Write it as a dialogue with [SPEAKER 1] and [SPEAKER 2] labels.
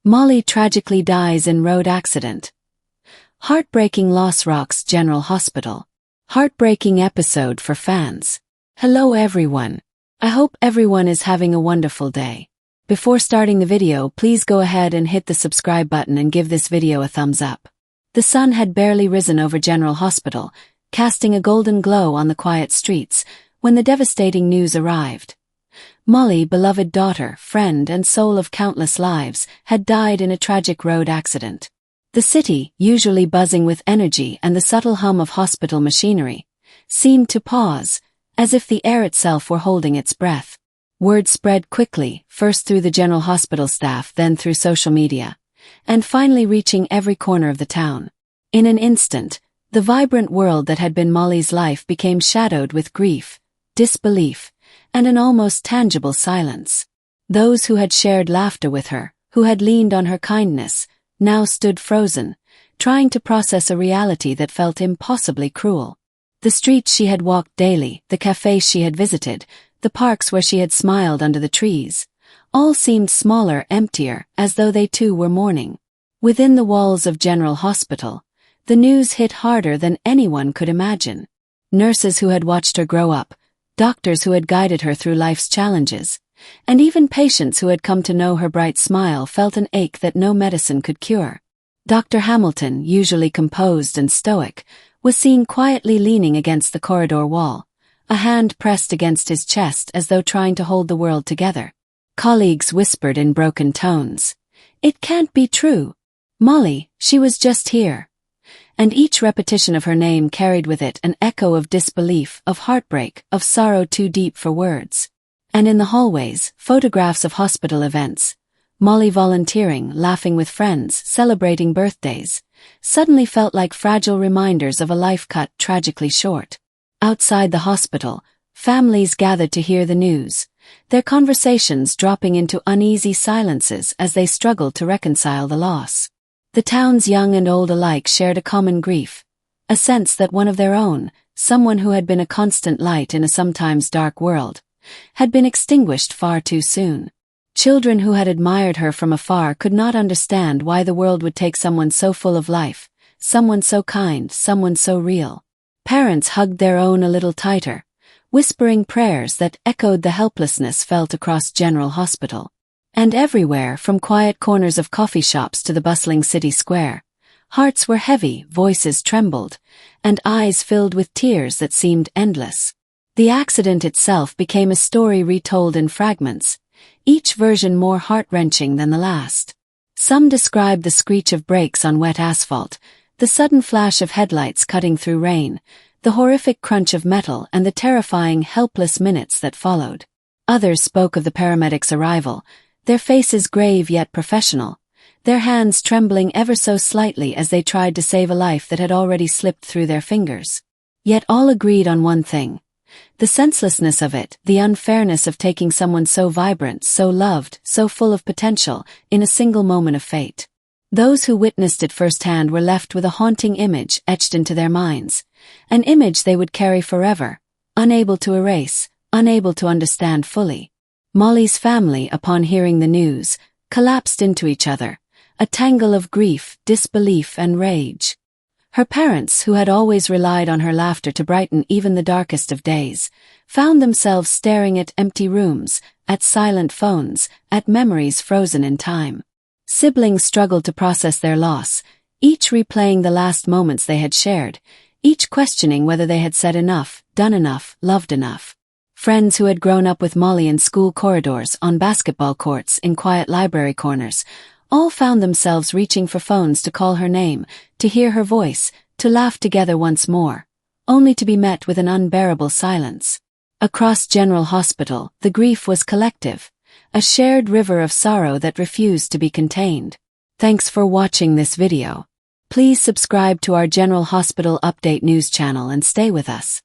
[SPEAKER 1] Molly tragically dies in road accident. Heartbreaking loss rocks General Hospital. Heartbreaking episode for fans. Hello everyone. I hope everyone is having a wonderful day. Before starting the video, please go ahead and hit the subscribe button and give this video a thumbs up. The sun had barely risen over General Hospital, casting a golden glow on the quiet streets, when the devastating news arrived. Molly, beloved daughter, friend, and soul of countless lives, had died in a tragic road accident. The city, usually buzzing with energy and the subtle hum of hospital machinery, seemed to pause, as if the air itself were holding its breath. Word spread quickly, first through the General Hospital staff, then through social media, and finally reaching every corner of the town. In an instant, the vibrant world that had been Molly's life became shadowed with grief, disbelief, and an almost tangible silence. Those who had shared laughter with her, who had leaned on her kindness, now stood frozen, trying to process a reality that felt impossibly cruel. The streets she had walked daily, the cafes she had visited, the parks where she had smiled under the trees, all seemed smaller, emptier, as though they too were mourning. Within the walls of General Hospital, the news hit harder than anyone could imagine. Nurses who had watched her grow up, doctors who had guided her through life's challenges, and even patients who had come to know her bright smile felt an ache that no medicine could cure. Dr. Hamilton, usually composed and stoic, was seen quietly leaning against the corridor wall, a hand pressed against his chest as though trying to hold the world together. Colleagues whispered in broken tones, "It can't be true. Molly, she was just here." And each repetition of her name carried with it an echo of disbelief, of heartbreak, of sorrow too deep for words. And in the hallways, photographs of hospital events, Molly volunteering, laughing with friends, celebrating birthdays, suddenly felt like fragile reminders of a life cut tragically short. Outside the hospital, families gathered to hear the news, their conversations dropping into uneasy silences as they struggled to reconcile the loss. The town's young and old alike shared a common grief, a sense that one of their own, someone who had been a constant light in a sometimes dark world, had been extinguished far too soon. Children who had admired her from afar could not understand why the world would take someone so full of life, someone so kind, someone so real. Parents hugged their own a little tighter, whispering prayers that echoed the helplessness felt across General Hospital. And everywhere, from quiet corners of coffee shops to the bustling city square, hearts were heavy, voices trembled, and eyes filled with tears that seemed endless. The accident itself became a story retold in fragments, each version more heart-wrenching than the last. Some described the screech of brakes on wet asphalt, the sudden flash of headlights cutting through rain, the horrific crunch of metal, and the terrifying, helpless minutes that followed. Others spoke of the paramedics' arrival, their faces grave yet professional, their hands trembling ever so slightly as they tried to save a life that had already slipped through their fingers. Yet all agreed on one thing: the senselessness of it, the unfairness of taking someone so vibrant, so loved, so full of potential, in a single moment of fate. Those who witnessed it firsthand were left with a haunting image etched into their minds, an image they would carry forever, unable to erase, unable to understand fully. Molly's family, upon hearing the news, collapsed into each other, a tangle of grief, disbelief, and rage. Her parents, who had always relied on her laughter to brighten even the darkest of days, found themselves staring at empty rooms, at silent phones, at memories frozen in time. Siblings struggled to process their loss, each replaying the last moments they had shared, each questioning whether they had said enough, done enough, loved enough. Friends who had grown up with Molly in school corridors, on basketball courts, in quiet library corners, all found themselves reaching for phones to call her name, to hear her voice, to laugh together once more, only to be met with an unbearable silence. Across General Hospital, the grief was collective, a shared river of sorrow that refused to be contained. Thanks for watching this video. Please subscribe to our General Hospital Update news channel and stay with us.